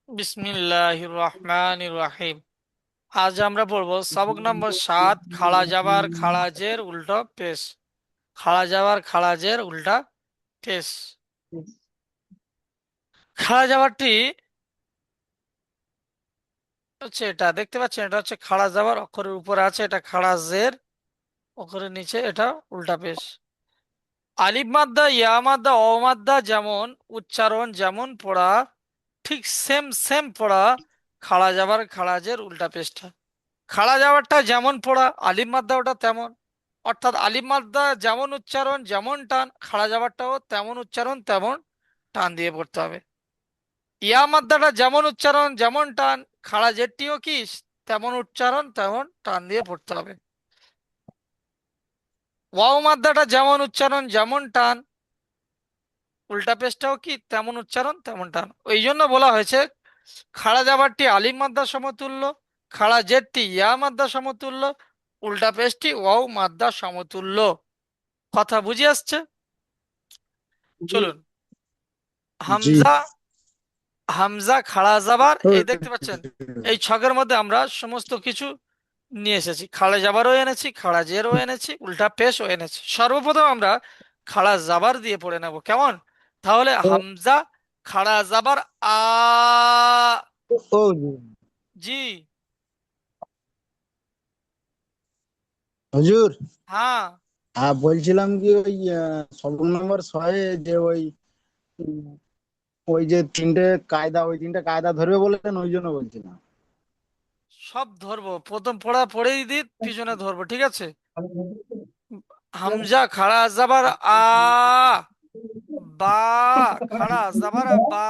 বিসমিল্লাহির রহমানির রহিম। আজ আমরা পড়ব সবক নম্বর 7, খাড়া যাবার খাড়াজের উল্টো পেশ। খাড়া যাবার খাড়াজের উল্টা পেশ। খাড়া যাবারটি হচ্ছে এটা, দেখতে পাচ্ছেন, এটা হচ্ছে খাড়া যাবার, অক্ষরের উপরে আছে, এটা খাড়া জের, অক্ষরের নিচে এটা উল্টা পেশ। আলিফ মাদ্দা, ইয়া মাদ্দা, অ মাদ্দা যেমন উচ্চারণ, যেমন পড়া, ঠিক সেম সেম পড়া খাড়া যাবার খাড়াজের উল্টা পেশটা। খাড়া যাওয়ারটা যেমন পড়া, আলিফ মাদ্দা ওটা তেমন, অর্থাৎ আলিফ মাদ্দা যেমন উচ্চারণ যেমন টান, খাড়া যাওয়ারটাও তেমন উচ্চারণ তেমন টান দিয়ে পড়তে হবে। ইয়া মাদ্দাটা যেমন উচ্চারণ যেমন টান, খাড়া জেরটিও কি তেমন উচ্চারণ তেমন টান দিয়ে পড়তে হবে। ওয়াও মাদ্দাটা যেমন উচ্চারণ যেমন টান, উল্টা পেশটাও কি তেমন উচ্চারণ তেমন টান। ওই জন্য বলা হয়েছে খাড়া যাবারটি আলিফ মাদ্দা সমতুল্য, খাড়া জেরটি ইয়া মাদ্দা সমতুল্য, উল্টা পেশটি ওয়াও মাদ্দা সমতুল্য। কথা বুঝে আসছে? চলুন। জি। হামজা, হামজা খাড়া যাবার, এই দেখতে পাচ্ছেন, এই ছকের মধ্যে আমরা সমস্ত কিছু নিয়ে এসেছি। খাড়া যাবারও এনেছি, খাড়া জেরও এনেছি, উল্টা পেশও এনেছি। সর্বপ্রথম আমরা খাড়া যাবার দিয়ে পড়ে নেব, কেমন? তাহলে হামজা খাড়া যাবার আ। ও জি। হুজুর, হ্যাঁ, বলছিলাম কি ওই সবক নম্বর 6 যে উম, ওই যে তিনটে কায়দা ধরবে বলেছেন, ওই জন্য বলছিলাম। সব ধরবো, প্রথম পড়া পড়েই দিই, পিছনে ধরবো, ঠিক আছে? হামজা খাড়া যাবার আ, বা খাড়া যাবার বা,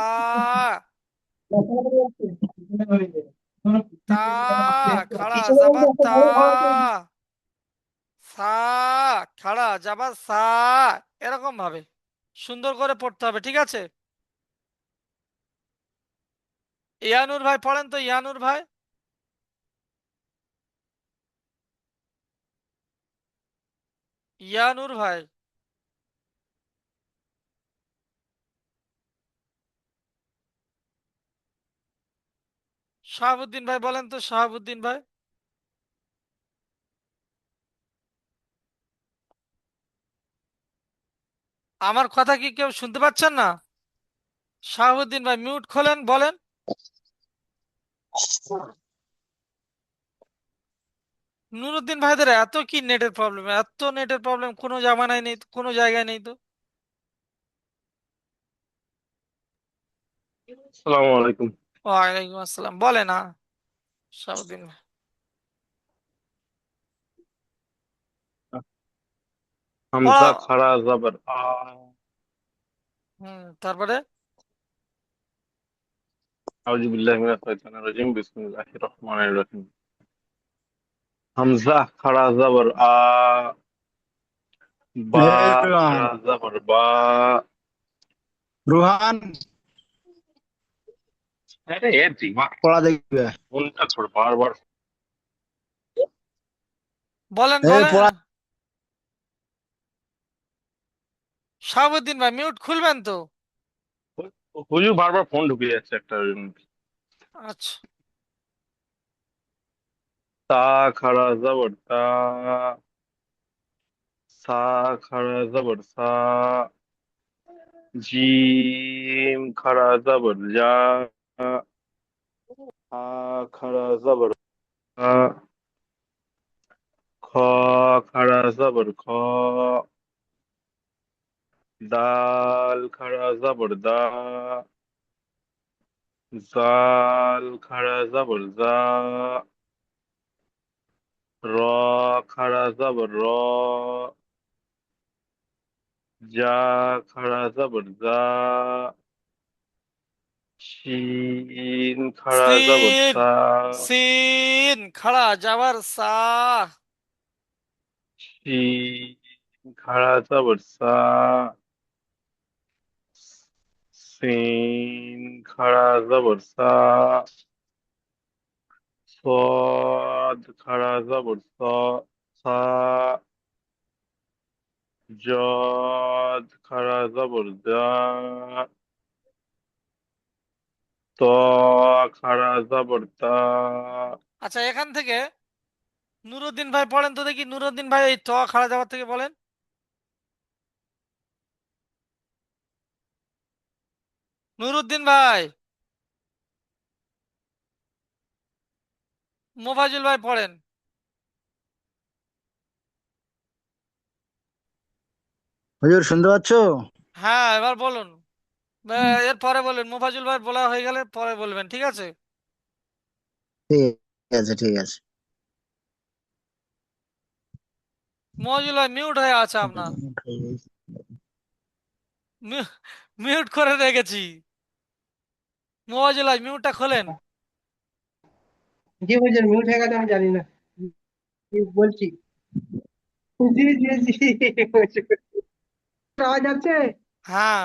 তা খাড়া যাবার তা, সা খাড়া যাবার সা, এরকম ভাবে সুন্দর করে পড়তে হবে, ঠিক আছে? ইয়ানুর ভাই পড়েন তো, ইয়ানুর ভাই। ইয়ানুর ভাই। শাহাবুদ্দিন ভাই বলেন তো, শাহাবুদ্দিন ভাই। আমার কথা কি কেউ শুনতে পাচ্ছেন না? শাহাবুদ্দিন ভাই মিউট খোলেন, বলেন। নুরুদ্দিন ভাইদের এত কি নেটের প্রবলেম, এত নেটের প্রবলেম কোনো জামানায় নেই তো, কোনো জায়গায় নেই তো। আসসালামু আলাইকুম। ওয়ালাইকুম আসসালাম, বলে না শাহাবুদ্দিন ভাই। হামজা পড়া। খাড়া জাবার আ। তারপরে আউযু বিল্লাহি মিনাশ শাইতানির রাজিম, বিসমিল্লাহির রহমানির রহিম। হামজা খাড়া জাবার আ, বা রুহান, খাড়া জাবার বা। রুহান আরে এ দিমাগ পড়া দেখবে। কোনটা ছোট বারবার। বলেন এ বলেন। পড়া। শাহাবুদ্দিন ভাই মিউট খুলবেন তো। হুজুর বারবার ফোন ঢুকে যাচ্ছে একটা। আচ্ছা। তা খাড়া জাবার তা, সা খাড়া জাবার সা, জিম খাড়া জাবার যা, আ খাড়া জাবার আ, খ খাড়া জবর খ, দাল খাড়া জবর দা, জাল খাড়া জবর জা, র খাড়া জবর র, জা খাড়া জবর জা, শিন খাড়া জবর সিন, সা, সিন খাড়া যাবার সা, শিন খাড়া জবর সা, সিন খাড়া জবর সা, صاد খাড়া জবর স, সা, জদ খাড়া জবর জা, তো খাড়া জবর তা। আচ্ছা, এখান থেকে নুরুদ্দিন ভাই পড়েন তো দেখি, নুরুদ্দিন ভাই এই ত খাড়া যাবার থেকে বলেন। নুরুদ্দিন ভাই, মোফাজুল ভাই পড়েন। হুজুর শুনতে পাচ্ছ? হ্যাঁ, এবার বলুন। এর পরে বলবেন, মোফাজুল ভাই বলা হয়ে গেলে পরে বলবেন, ঠিক আছে? ঠিক আছে, ঠিক আছে। মোফাজুল ভাই মিউট হয়ে আছে আপনার। মিউট করে রেখেছি। মোফাজুল ভাই মিউটটা খোলেন। জি হুজুর, মিউট হয়ে গেছে, আমি জানি না। জি, বলছি। জি জি জি হুজুর। আওয়াজ আছে? হ্যাঁ,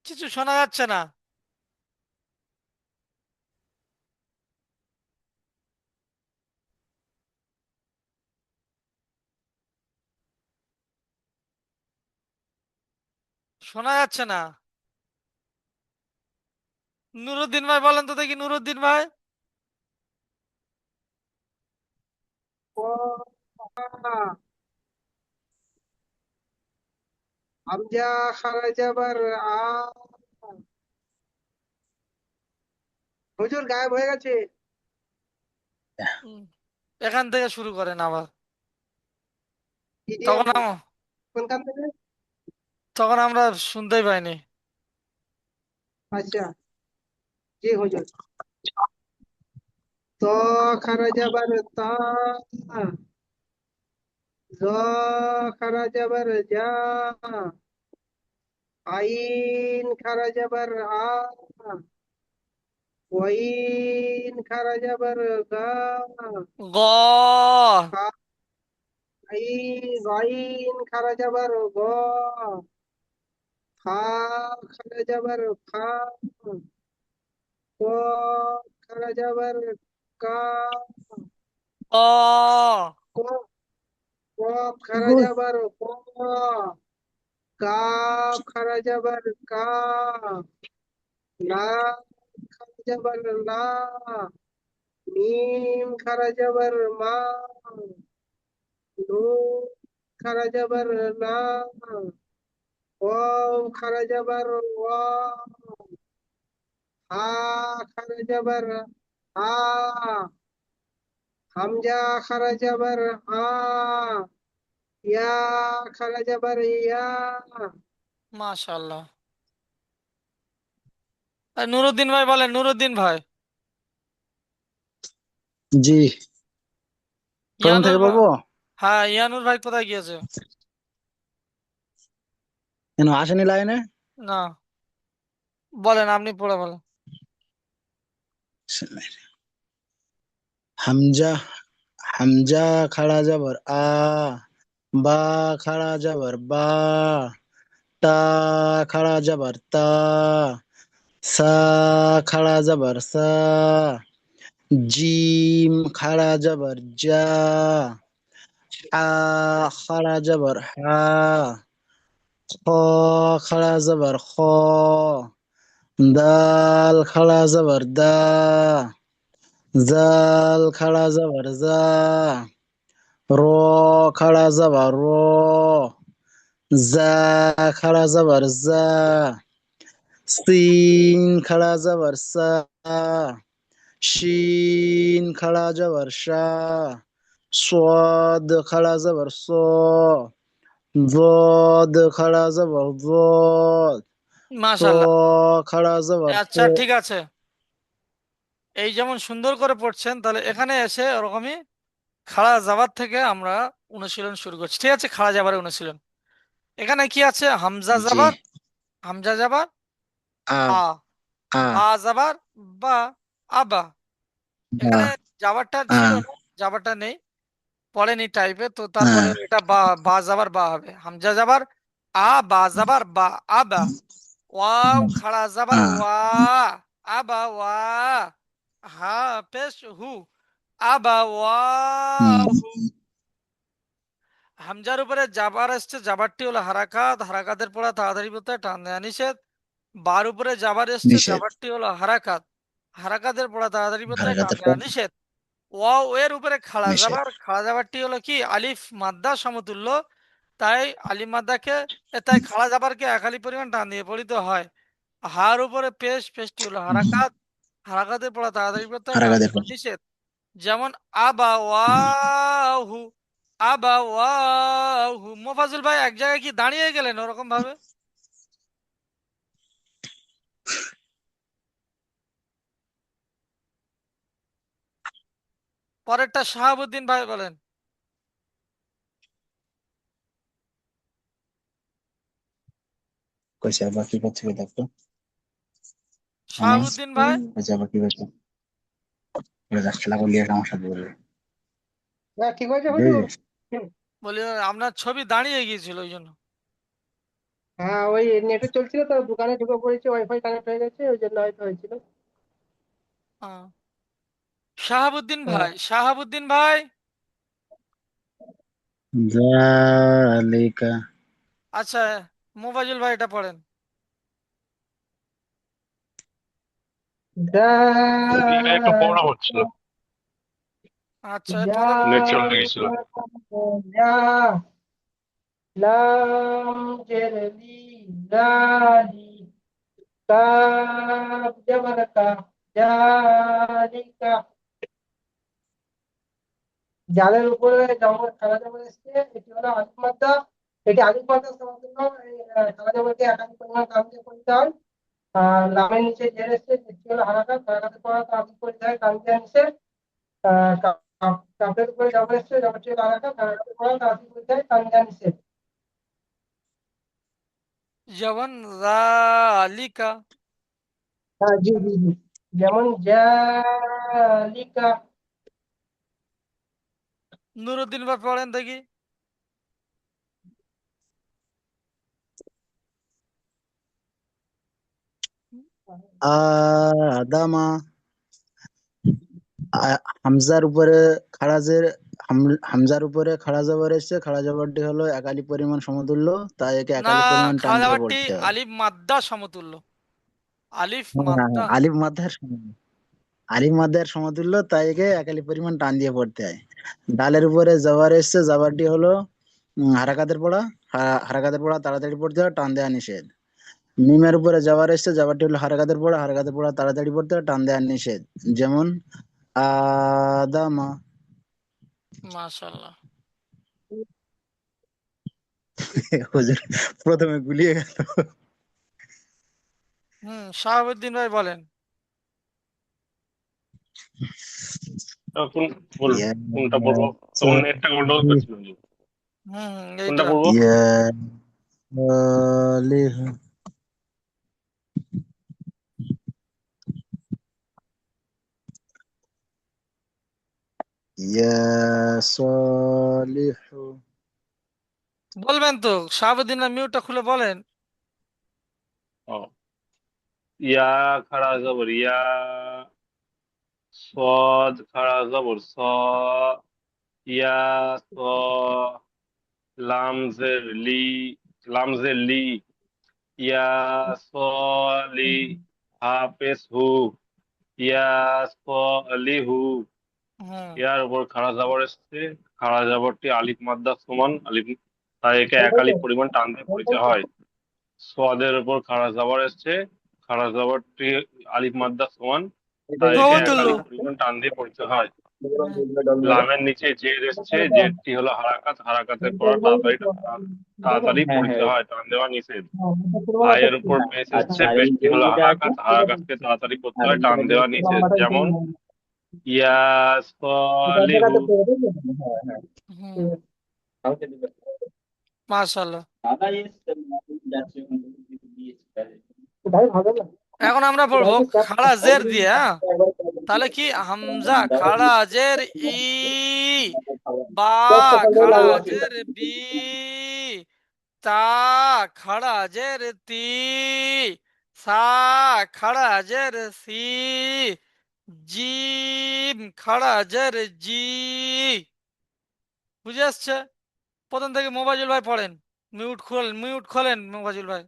কিছু শোনা যাচ্ছে না। শোনা যাচ্ছে না। নুরুদ্দিন ভাই বলেন তো দেখি, নুরুদ্দিন ভাই। ও, হামজা খারাজ আবার আ। হুজুর গায়েব হয়ে গেছে। উম, এখান থেকে শুরু করেন আবার। ইডিয়াম তখন কোনখান থেকে? তখন আমরা শুনতেই পাইনি। আচ্ছা, জি হুজুর। তো খারাজ আবার তা, জ খারাজ আবার যা, আইন খারাজ আবার আ, ওয়াইন খারাজ আবার গা, গ। আই গাইন খারা যাবার গ, ফা খারা যাবার ফা, ক খারা যাবার কা, অ। ক কফ খারা যাবার ক, কাফ খারা যাবার কা, লাম খারা যাবার লা, মিম খারা যাবার মা, নুন খারা যাবার না, ওয়াও খারা যাবার ওয়া, হা খারা যাবার আ, হামজা খারা যাবার আ, ইয়া খারা যাবার ইয়া। মাশাআল্লাহ। নুরুদ্দিন ভাই বলেন, নুরুদ্দিন ভাই। জি, প্রথম ইয়ানুর থেকে ভাই। বলবো? হ্যাঁ, ইয়ানুর ভাই কোথায় গিয়েছে? কেন আসেনি লাইনে? না, বলেন, আপনি পড়ে বলেন। হামজা, হামজা খাড়া যাবার আ, বা খাড়া যাবার বা, তা খাড়া যাবার তা, সা খাড়া যাবার সা, জিম খাড়া যাবার যা, হা খাড়া যাবার হা, খ খাড়া যাবার খ, দাল খাড়া যাবার দা, জাল খাড়া যাবার যা, র খাড়া যাবার র, জা খাড়া যাবার যা, সিন খাড়া যাবার সা, শিন খাড়া যাবার শা, صاد খাড়া যাবার স, ضاد খাড়া যাবার ضاد, ত মাশাআল্লাহ। খাড়া যাবার ত। আচ্ছা, ঠিক আছে। এই যেমন সুন্দর করে পড়ছেন, তাহলে এখানে এসে ওরকমই খাড়া যাবার থেকে আমরা অনুশীলন শুরু করছি, ঠিক আছে? খাড়া যাবার অনুশীলন। এখানে কি আছে? হামজা জি। যাবার, হামজা যাবার আ আ, আ বা যাবার বা, আবা। বা এখানে যাবারটা আ ছিল না, যাবারটা নেই, পড়েনি টাইপে তো, তারপরে হ্যাঁ। এটা বা, বা যাবার বা হবে। হামজা যাবার আ, বা যাবার বা, আবা। ওয়াও খাড়া যাবার আ ওয়া, আবা ওয়া। হা পেশ হু, আবা ওয়া। হুম। হামজার উপরে জাবার এসছে, জাবারটি হলো হারাকাত, হারাকাতের পড়া তাড়াতাড়ি পড়তে হয়, টান দেওয়া নিষেধ। বার উপরে জাবার এসছে, নিষেধ। জাবারটি হলো হারাকাত, হারাকাতের পড়া তাড়াতাড়ি পড়তে হয়, টান হারাকাতের দেওয়া পর নিষেধ। ওয়াও এর উপরে খাড়া নিষেধ। জাবার, খাড়া জাবারটি হলো কি আলিফ মাদ্দা সমতুল্য, তাই আলিফ মাদ্দাকে তাই খাড়া জাবারকে একালি পরিমাণ টান দিয়ে পড়িতে হয়। হার উপরে পেশ, পেশটি হলো হারাকাত, হারাকাতের পড়া তাড়াতাড়ি পড়তে হয়, টান হারাকাতের দেওয়া পর। নিষেধ। যেমন আবা ওয়াহু, আবা ওয়াহু। মোফাজুল ভাই এক জায়গায় কি দাঁড়িয়ে গেলেন ওরকম ভাবে? পরেরটা শাহাবুদ্দিন ভাই বলেন। কইছে আবার কি করছে দেখো। নামাজ শাহাবুদ্দিন পড়ে ভাই কইছে আবার কি করছে। এবার খেলা করলে আমার সাথে বলবে। হ্যাঁ ঠিক হয়েছে হুজুর। বুঝেছিস? হুম। বলি আপনার ছবি দাঁড়িয়ে গিয়েছিল ওই জন্য। হ্যাঁ ওই নেটে চলছিল তো, দোকানে ঢুকে পড়েছে, ওয়াইফাই কানেক্ট হয়ে গেছে, ওই জন্য হয়তো হয়েছিল। আহ, শাহাবুদ্দিন হ্যাঁ। ভাই, শাহাবুদ্দিন ভাই। যালিকা। আচ্ছা, মোফাজুল ভাই এটা পড়েন। ওদিকে একটু পড়া হচ্ছিল, আচ্ছা পড়েন। নেট চলে গেছিল। লাম জেরলি লালি কাব জবরকা জালিকা। জালের উপরে জবর খাড়া জবর এসছে, এটি হলো আলিফ মাদ্দা। এটি আলিফ মাদ্দার সমান্তরাল, এই খাড়া জবরকে একাধিক পরিমাণ কাম দিয়ে করতে হয়। আর লামের নিচে জের এসছে, যেটি হলো হারাকাত, হারাকাতের পর তাড়াতাড়ি করতে হয়, কাম দেওয়া নিষেধ। কাপের উপরে জবর এসছে, জবরটি হলো হারাকাত, হারাকাতের পর তাড়াতাড়ি করতে হয়, কাম দেওয়া নিষেধ। যেমন জালিকা। হ্যাঁ জি জি জি। যেমন জালিকা। নুরুদ্দিন ভাই পড়েন দেখি। আদামা। হামজার উপরে খাড়াজের হামজার উপরে খাড়া জবর এসছে, খাড়া জবরটি হলো একালি পরিমাণ সমতুল্য, তাই একে না, একালি পরিমাণ টান খাওয়া দিয়ে দাওয়ারটি পড়তে হয়। আলিফ মাদ্দা সমতুল্য, আলিফ হ্যাঁ, হ্যাঁ, মাদ্দা। হ্যাঁ, আলিফ মাদ্দার আলিফ মাদ্দার সমতুল্য, তাই একে একালি পরিমাণ টান দিয়ে পড়তে হয়। ডালের উপরে জবর এসছে, জবরটি হলো হারাকাতের পড়া, হারাকাতের পড়া তাড়াতাড়ি পড়তে হয়, টান দেওয়া নিষেধ। মিমের উপরে জবর এসছে, জবরটি হলো হারাকাতের পড়া, হারাকাতের পড়া তাড়াতাড়ি পড়তে হয়, টান দেওয়া নিষেধ। যেমন আদামা। মাশাআল্লাহ। হুজুর প্রথমে গুলিয়ে গেল। শাহাবুদ্দিন ভাই বলেন। এখন বলুন ইয়া কোনটা পড়বো, তখন নেটটা গন্ডগোল করছিল যে। কোনটা এইটা। পড়বো? ইয়া সালিহ। ইয়া সালিহু। বলবেন তো শাহাবুদ্দিন ভাই, মিউটটা খুলে বলেন। ও, ইয়া খাড়া জবর ইয়া, সদ খাড়া জবর স, ইয়া স, লামজের লি, লামজের লি, ইয়া সলি, হাফেজ হু, ইয়া সলিহু। হুম। ইয়ার উপর খাড়া জাবর এসছে, খাড়া জাবরটি আলিফ মাদ্দা সমান আলিফ, তাই একে বলবেন একালিক তো, পরিমাণ টান দিয়ে পড়িতে বলবেন তো। হয়। সোয়াদের উপর খাড়া জাবর এসছে, খাড়া জাবরটি আলিফ মাদ্দা সমান, তাই একে সমতুল্য। একালিক পরিমাণ টান দিয়ে পড়তে হয়। হুম। লামের নিচে জের এসছে, জেরটি হলো হারাকাত, হারাকাতের পর তাড়াতাড়ি তাড়াতাড়ি হ্যাঁ, পড়তে হ্যাঁ, হয়, টান দেওয়া নিষেধ। পুরোনো আয়ের করছি। উপর পেশ এসছে, আচ্ছা, এই পেশটি এই হলো যেটা আছে, হারাকাত, হারাকাতকে তাড়াতাড়ি করতে আর হয়, টান যেটা দেওয়া দিয়েছে, নিষেধ। লম্বাটা একটু যেমন ইয়া সলিহু। জায়গাতে পেয়ে গেছে। হ্যাঁ, হ্যাঁ। হুম। মাশাআল্লাহ। ভাই হবে না। এখন আমরা পড়বো ভাইকে চাপ খাড়া জের দিয়ে, হ্যাঁ। একবার করে দিই। তাহলে কি হামজা খাড়া জের ই, বা চাপটা কাজে খাড়া লাগলো। জের বি, তা খাড়া জের তি, সা খাড়া জের সি, জিম খাড়া জের জি। বুঝে আসছে? প্রথম থেকে মোবাজিল ভাই পড়েন। মিউট খোলেন মোবাজিল ভাই।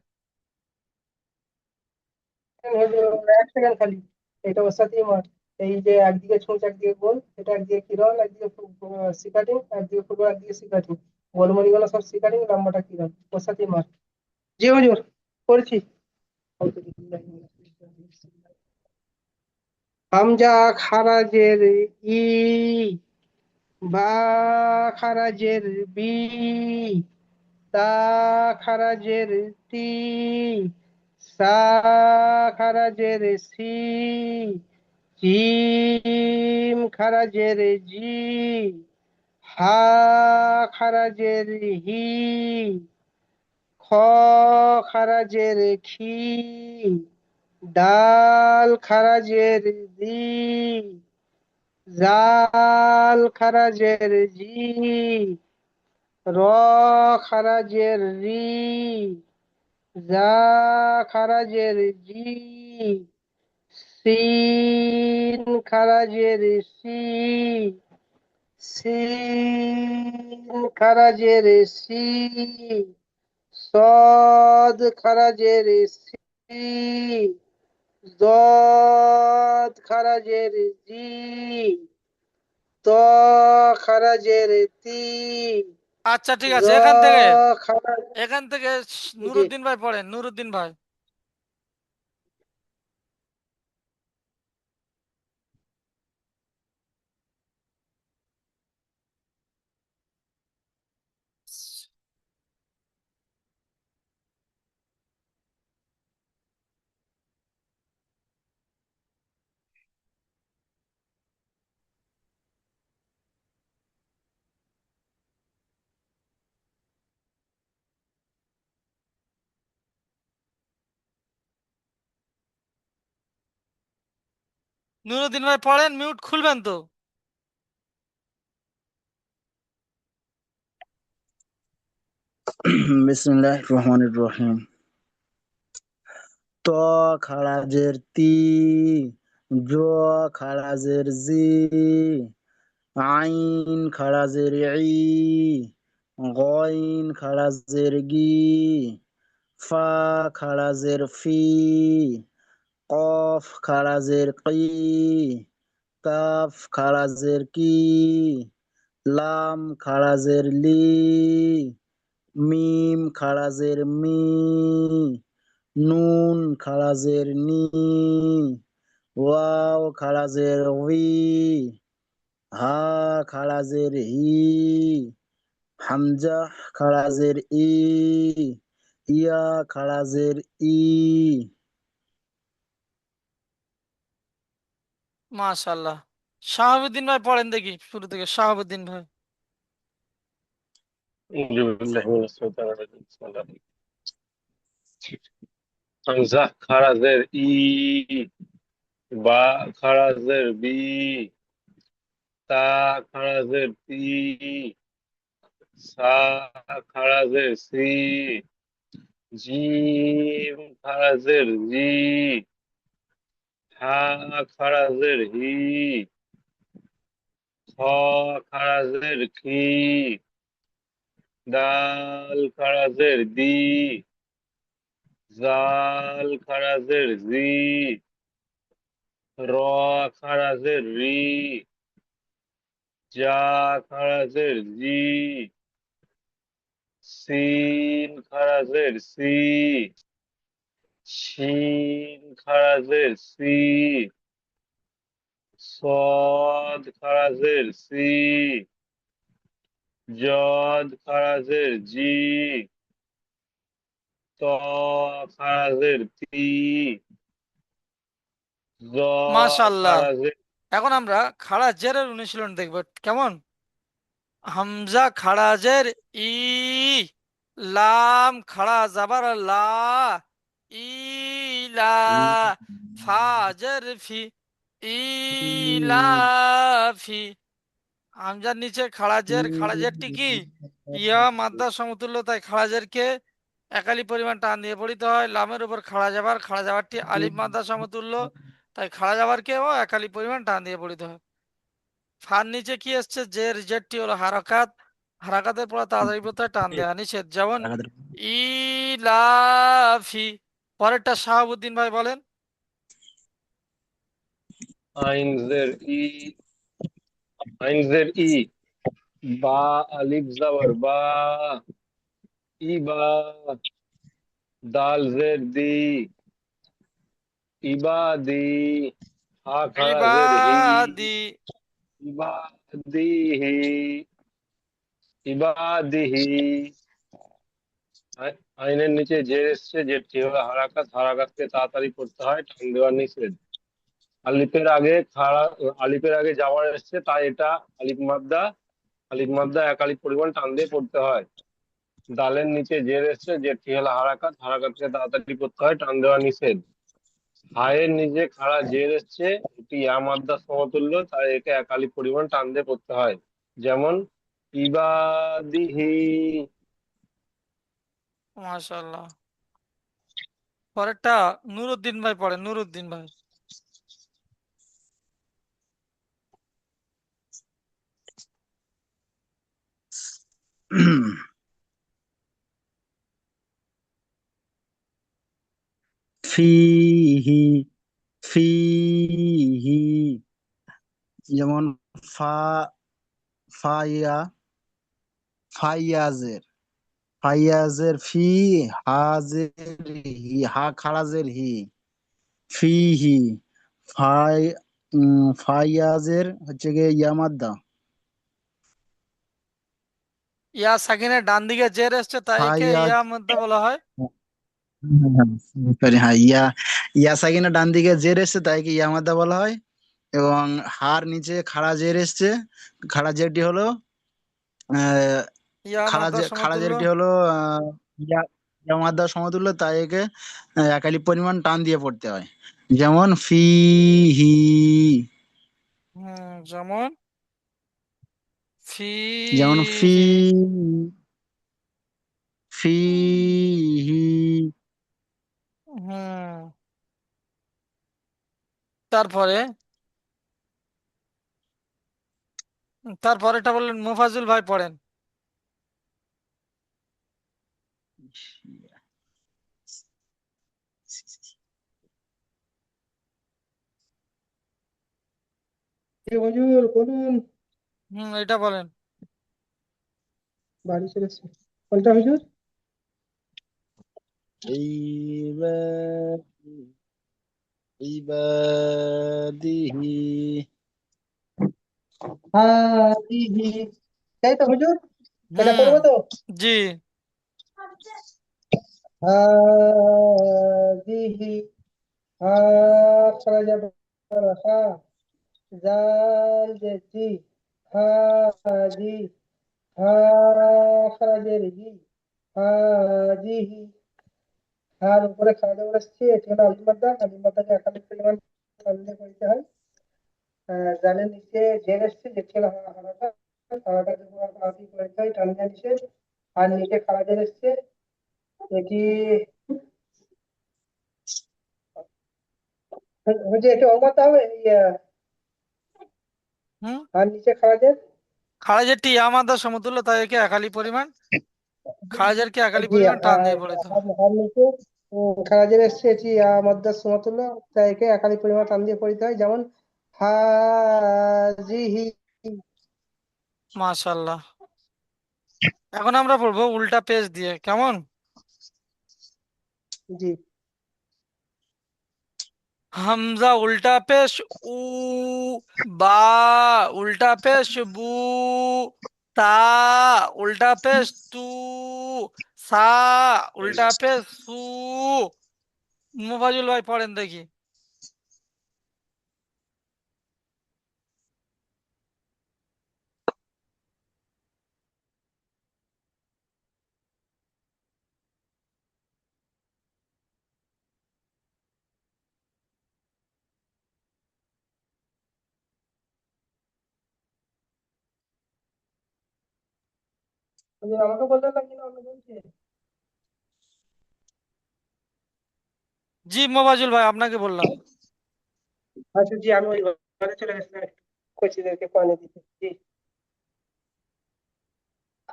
এক সেকেন্ড খালি, এটা ওর সাথেই মার। এই যে একদিকে ছুঁচ একদিকে গোল, এটা একদিকে কিরণ একদিকে সিকাটিং, একদিকে ফুটবল একদিকে সিকাটিং, গোলমরিগুলো সব সিকাটিং, লম্বাটা কিরণ, ওর সাথেই মার। জি হুজুর, করছি। হামজা খারাজের ই, বা খারাজের বি, তা খারাজের তি, সা খারাজের সি, জিম খারাজের জি, হা খারাজের হি, খ খারাজের খি, ডাল খারাজের দি, জাল খারাজের জি, র খারাজের রি, জা খারাজের জি, সিন খারাজের সি, সিন খারাজের সি, সদ খারাজের সি, দদ খারাজের জি, ত খারাজের তি, আচ্ছা ঠিক জ আছে, এখান থেকে খারাজ। জি, নুরুদ্দিন ভাই পড়েন, নুরুদ্দিন ভাই। নুরুদ্দিন ভাই পড়েন, মিউট খুলবেন তো। বিসমিল্লাহির রহমানির রহিম। ত খারাজের তি, জ খারাজের জি, আইন খারাজের ই, গইন খারাজের গি, ফা খারাজের ফি, কফ খারাজের কি, কাফ খারাজের কি, লাম খারাজের লি, মিম খারাজের মি, নুন খারাজের নি, ওয়াও খারাজের উই, হা খারাজের হি, হামজা খারাজের ই, ইয়া খারাজের ই। মাশাল্লাহ। শাহাবুদ্দিন ভাই পড়েন দেখি শুরু থেকে, শাহাবুদ্দিন ভাই। أعوذ بالله من الشيطان الرجيم بسم الله الرحمن الرحيم হামজা খারাজের ই, বা খারাজের বি, তা খারাজের তি, সা খারাজের সি, জিম খারাজের জি, হা খারাজের হি, খ খারাজের খি, দাল খারাজের দি, জাল খারাজের জি, র খারাজের রি, জা খারাজের জি, সিন খারাজের সি, শিন খারাজের সি, সদ খারাজের সি, জদ খারাজের জি, ত খারাজের তি, জ মাশাল্লাহ। খারাজের এখন আমরা খাড়া জেরের অনুশীলন দেখবো কেমন। হামজা খাড়া জের ই, লাম খাড়া জাবার লা, ইলা, ফা জের ফি, ইলাফি। হামজার নিচে খাড়া জেরটি কি ইয়া মাদ্দা সমতুল্য, তাই খাড়া জেরকে একালি পরিমাণ টান দিয়ে পড়িতে হয়। লামের উপর খাড়া যাবারটি আলিফ মাদ্দা সমতুল্য, তাই খাড়া যাবারকেও একালি পরিমাণ টান দিয়ে পড়িতে হয়। ফার নিচে কি এসছে, জেরটি হলো হারকাত। হারাকাতের পরে তাড়াতাড়ি পড়তে হয়, টান দেওয়া নিষেধ। যেমন হারাকাতের ইলাফি। পরেরটা শাহাবুদ্দিন ভাই বলেন। আইনজের ই, আইনজের ই, বা, আলিফ জবর বা, ইবা, দাল জের দি, ইবাদি, হা খাড়া জের হি, ইবাদি। ইবাদিহি, ইবাদিহি। আইনের নিচে জের এসছে, জেরটি হলো হারাকাত, হারাকাতকে তাড়াতাড়ি করতে হয়, টান দেওয়া নিষেধ। আলিফের আগে খাড়া, আলিফের আগে যাওয়ার এসছে, তাই এটা আলিফ মাদ্দা, আলিফ মাদ্দা এক আলিফ পরিমাণ টান দিয়ে পড়তে হয়। দালের নিচে জের এসছে, জেরটি হলো হারাকাত, হারাকাতকে তাড়াতাড়ি করতে হয়, টান দেওয়া নিষেধ। হায়ের নিচে খাড়া জের এসছে, এটি ইয়া মাদ্দা সমতুল্য, তাই একে এক আলিফ পরিমাণ টান দিয়ে পড়তে হয়। যেমন ইবাদিহি। মাশাআল্লাহ। পরেরটা নুরুদ্দিন ভাই পড়েন, নুরুদ্দিন ভাই। ফিহি, ফিহি, যেমন ফা, ফাইয়া, ফাইয়াজের, ফাইয়াজের ফি, হাজের হি, হা খারাজের হি, ফিহি, ফাই, ফাইয়াজের হচ্ছে গিয়ে ইয়ামাদ্দা, ইয়া সাকিনের ডান দিকে জের এসছে, তাই একে ফাইয়াজ, ইয়া মধ্যে বলা হয়। সরি, হ্যাঁ, ইয়া, ইয়া সাকিনের ডান দিকে জের এসছে তাই কি ইয়ামাদ্দা বলা হয়। এবং হার নিচে খাড়া জের এসছে, খাড়া জেরটি হলো আহ, ইয়া মাদ্দা খাড়া সমতুল্য। জেরটি হলো ইয়া, ইয়া মাদ্দা সমতুল্য, তাই একে একালি পরিমাণ টান দিয়ে পড়তে হয়। যেমন ফিহি, যেমন যেমন ফিহি। ফিহি। হুম। তারপরে, তারপরেটা বললেন মুফাজুল ভাই পড়েন। হুজুর বলুন। এটা বলেন। বাড়ি চলে এসছে। কোনটা হুজুর? ইবাদিহি। হ্যাঁ, তাই তো হুজুর, এটা হুম। পড়বো তো? জি। হাদিহি, হা খারা যাবে, হা, জাল জেরজি, হাদি, হা খারা জেরজি, হাদিহি। আর উপরে খাওয়া দাওয়া আসছে, এটি হলো আলিমাদ্দা, আলিমাদ্দাকে একাধিক পরিমাণ টান দিয়ে পড়তে হয়। জালের নিচে জের এসছে, যেটি হলো হারাটা, হারাটাকে আলিফ পড়তে হয়, টান দেওয়া নিষেধ। আর নিচে খাওয়া জের এসছে, এটি হচ্ছে, এটি অমত হবে। হুম। আর নিচে খাওয়া জের। খারাজেরটি ইয়া মাদ্দা সমতুল্য, তাই একে একালি পরিমাণ, খারাজেরকে একালি জি, পরিমাণ টান দিয়ে পড়ে তো। আর নিচে খাওয়া জের এসছে, এটি মদ্দার সমতুল্য, তাই একে একাধিক পরিমাণ টান দিয়ে পড়তে হয়। যেমন হাজিহি। মাশাআল্লাহ। এখন আমরা পড়বো উল্টা পেজ দিয়ে, কেমন? জি। হামজা উল্টা পেশ উ, বা উল্টা পেশ বু, তা উল্টা পেশ তু, সা উল্টা পেশ সু। মুফাজুল ভাই পড়েন দেখি। হুজুর, আমাকে বললেন না কিনা অন্য বলছে? জি মুফাজুল ভাই, আপনাকে বললাম। আচ্ছা জি, আমি ওই ঘরে চলে গেছিলাম একটু কোচিদেরকে পানি দিতে। জি।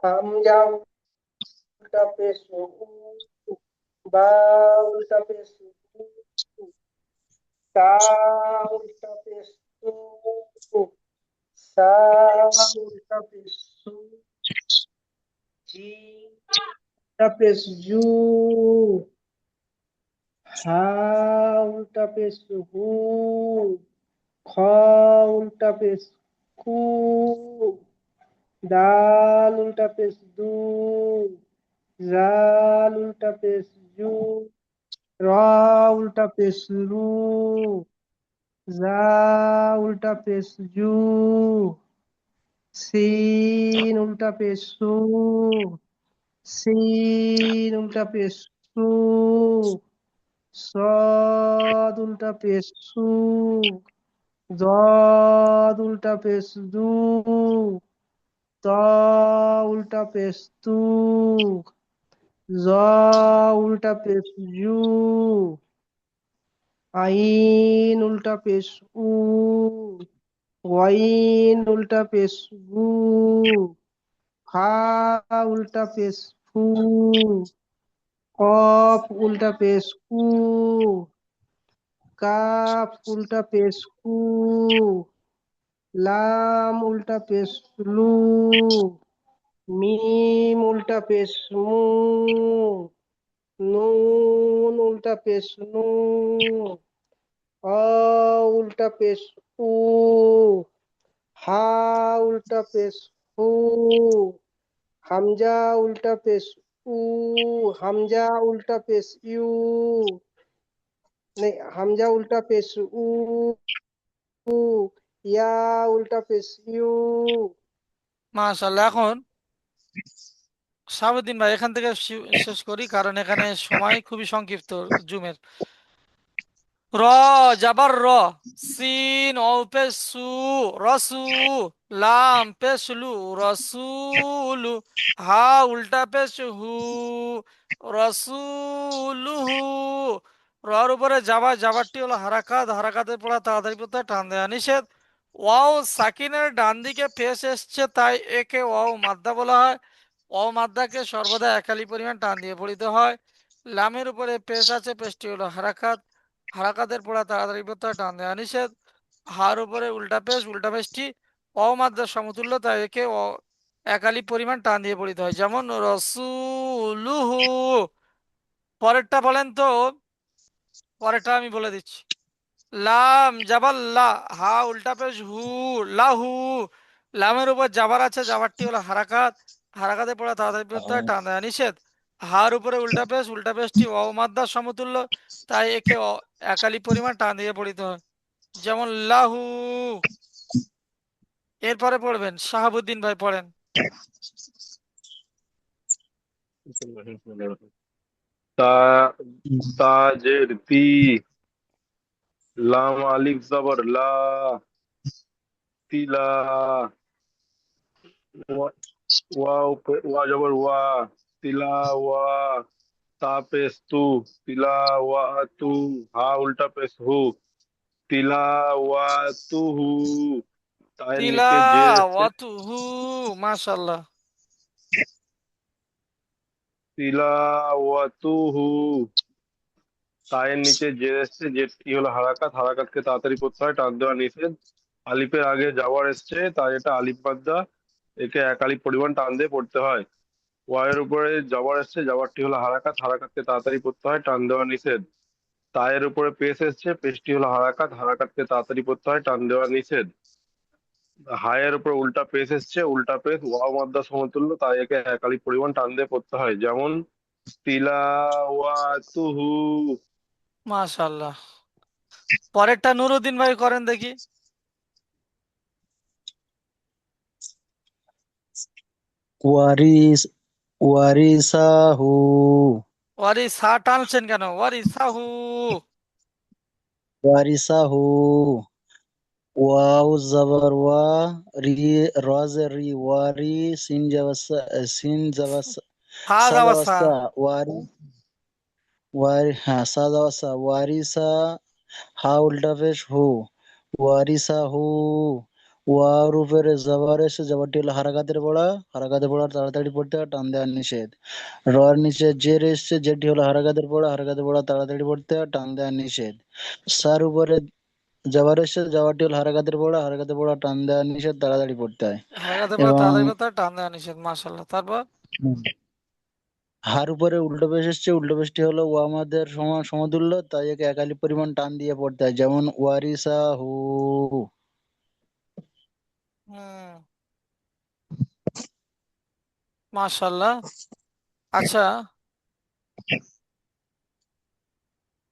হামজা উল্টা পেশ উ, বা উল্টা পেশ উ, তা উল্টা পেশ তু, সা উল্টা পেশ সু, জি উল্টা পেশ জু, হা উল্টা পেশ হু, খ উল্টা পেশ কু, দাল উল্টা পেশ দু, জাল উল্টা পেশ জু, র উল্টা পেশ রু, জা উল্টা পেশ জু, সিন উল্টা পেশ সু, সিন উল্টা পেশ সু, সদ উল্টা পেশ সু, দদ উল্টা পেশ দু, ত উল্টা পেশ তু, জ উল্টা পেশ জু, আইন উল্টা পেশ উ, ওয়াইন উল্টা পেশ গু, ফা উল্টা পেশ ফু, কফ উল্টা পেশ কু, কাফ উল্টা পেশ কু, লাম উল্টা পেশ লু, মিম উল্টা পেশ মু, নুন উল্টা পেশ নু, অ উল্টা পেশ উ, হা উল্টা পেশ হু, হামজা উল্টা পেশ উ, হামজা উল্টা পেশ ইউ, नहीं হামজা উল্টা পেশ উ, ইয়া উল্টা পেশ ইউ। মাশাল্লাহ। এখন শাহাবুদ্দিন ভাই এখান থেকে শেষ করি, কারণ এখানে সময় খুবই সংক্ষিপ্ত জুমের। র জাবার র, সিন ও পেশ সু, রসু, লাম পেশ লু, রসুলু, হা উল্টা পেশ হু, রসুলুহু। রর উপরে যাবার, যাবারটি হলো হারাকাত, হারাকাতের পড়া তাড়াতাড়ি পড়তে হয়, টান দেওয়া নিষেধ। ওয়াও সাকিনের ডান দিকে পেশ এসছে, তাই একে ওয়াও মাদ্দা বলা হয়। ওয়াও মাদ্দাকে সর্বদা একালি পরিমাণ টান দিয়ে পড়িতে হয়। লামের উপরে পেশ আছে, পেশটি হলো হারাকাত, হারাকাতের পড়া তাড়াতাড়ি পড়তে হয়, টান দেওয়া নিষেধ। হার উপরে উল্টা পেশ, উল্টা পেশটি অমাদ্রার সমতুল্য, তাই একে একালি পরিমাণ টান দিয়ে পড়িতে হয়, যেমন রসুলুহু। পরেরটা বলেন তো, পরেরটা আমি বলে দিচ্ছি। লাম জাবাল লা, হা উল্টা পেশ হু, লাহু। লামের উপর জাবার আছে, জাবারটি হলো হারাকাত, হারাকাতে পড়া তাড়াতাড়ি পড়তে হয়, টান দেওয়া নিষেধ। হার উপরে উল্টা পেশ, উল্টা পেশটি অমাদ্রার সমতুল্য, তাই একে একালি পরিমাণ টান দিয়ে পড়িতে হয়, যেমন লাহু। এরপরে পড়বেন শাহাবুদ্দিন ভাই, পড়েন। তা তাজের তি, লাম আলিফ জবর লা, তিলা, ওয়া ওয়া জবর ওয়া, তিলা ওয়া, তা পেশ তু, তিলা ওয়া তু, হা উল্টা পেশ হু, তিলা ওয়া তু হু, তায়ের নিচে জের এসছে, তিলাওয়াতুহু। মাশাআল্লাহ। তিলা ওয়া তু হু, তায়ের নিচে জের এসছে, জেরটি হলো হারাকাত, হারাকাতকে তাড়াতাড়ি করতে হয়, টান দেওয়া নিষেধ। আলিফের আগে যাওয়ার এসছে, তাই এটা আলিফ মাদ্দা, একে এক আলিফ পরিমাণ টান দিয়ে পড়তে হয়। ওয়াইয়ের উপরে যাবার এসছে, যাবারটি হলো হারাকাত, হারাকাতকে তাড়াতাড়ি পড়তে হয়, টান দেওয়া নিষেধ। তায়ের উপরে পেশ এসছে, পেশটি হলো হারাকাত, হারাকাতকে তাড়াতাড়ি পড়তে হয়, টান দেওয়া নিষেধ। হায়ের উপর উল্টা পেশ এসছে, উল্টা পেশ ওয়াও মাদ্দা সমতুল্য, তাই একে এক আলিফ পরিমাণ টান দিয়ে পড়তে হয়, যেমন তিলাওয়াতুহু। মাশাআল্লাহ। পরেরটা নুরুদ্দিন ভাই করেন দেখি। ওয়ারিস ওয়ারিসাহু, ওয়ারি সা টানছেন কেন? ওয়ারি সাহু। ওয়ারিসাহু, ওয়াও জবর ওয়া, রি রজ রি, ওয়ারি, সিন জাবাসা, সিন জাবাসা, সা সা যাওয়া সা। জাবাসা, ওয়ারি, ওয়ারি, হ্যাঁ সা জাবাসা, ওয়ারিসা, হা উল্টা পেশ হু, ওয়ারিসাহু, ওয়ার উপরে জবর এসে জবরটি হলো হারাকাতের পড়া, হারাকাতের পড়া তাড়াতাড়ি পড়তে হয়, টান দেওয়া নিষেধ। রর নিচে জের এসছে, যেটি হলো হারাকাতের পড়া, হারাকাতের পড়া তাড়াতাড়ি পড়তে হয়, টান দেওয়া নিষেধ। সার উপরে জবর এসছে, জবরটি হলো হারাকাতের পড়া, হারাকাতের পড়া টান দেওয়া নিষেধ, তাড়াতাড়ি পড়তে হয়। হারাকাতের পরে এবং তাড়াতাড়ি করতে হয়, টান দেওয়া নিষেধ। মাশাল্লাহ। তারপর হার উপরে উল্টো পেশ এসছে, উল্টো পেশটি হলো ওয়ামাদের সমতুল্য, তাই একে একালি পরিমাণ টান দিয়ে পড়তে হয়, যেমন ওয়ারিসা হু। হুম, মাশাল্লাহ। আচ্ছা,